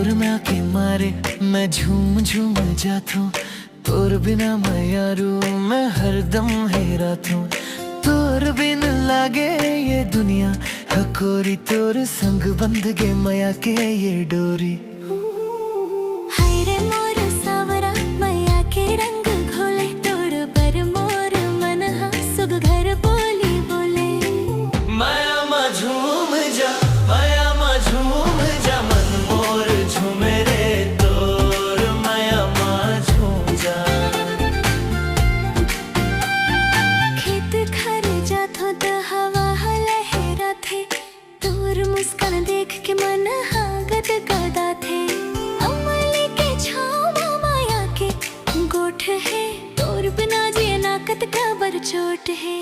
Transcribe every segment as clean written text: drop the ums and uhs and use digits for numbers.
तोर में आके मारे मैं झूम झूम जाथू, तोर बिना मैं यारू मैं हरदम हेरा थू। तोर बिन लागे ये दुनिया हकोरी, तोर संग बंध गे मया के ये डोरी। हाय रे मोर सावरा मया के रंग घोले, तोर पर मोर मन हा सुग घर बोली बोले। माया मा झूम जा, माया मा झूम जा, मन मोर झूमे रे तोर माया मा झूम जा। खेत घर जाथो त हवा लहरा थे, तोर मुस्कान देख के मन हा गद गदा थे। अमली के छाँव माया के गोठ है, तोर बिना जिए ना कत खबर चोट है।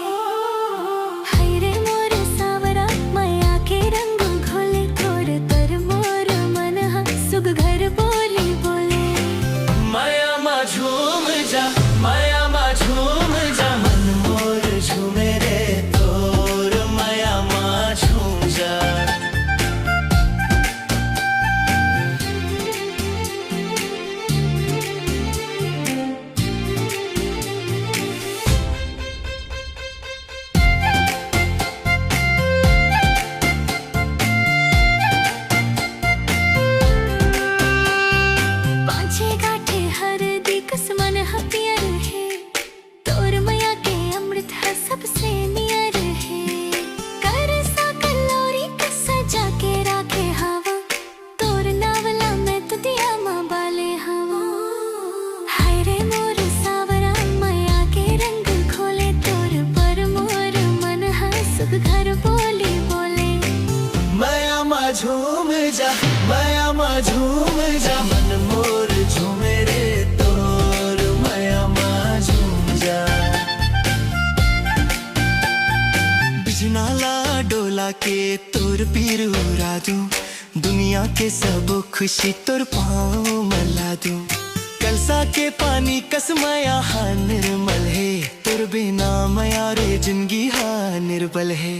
हाय रे मोर सावरा मया के रंग घोले, तोर पर मोर मन हा सुग घर बोली बोले। माया मा झूम जा, माया मा झूम जा, मन मोर झूमे रे तोर माया मा झूम जा। पांचे गाठे हर दी कसमन पियर है, तोर मया के अमृत है सबसे नियर है। कर सा कलोरी कसा जाके राखे हवा, तोर नावला में तो दिया माँ बाले हवा। हाय रे मोर सावरा मया के रंग खोले, तोर पर मोर मन हा सुख घर बोली बोले। माया मा झूम जा, माया मा झूम जा, मन मोर झूमे रे तोर माया मा झूम जा। बिजनाला डोला के तोर पीर उड़ा दूं, दुनिया के सब खुशी तोर पाँव मला दूं। कलसा के पानी कस माया हा निर्मल है, तोर बिना माया रे जिंदगी हा निर्बल है।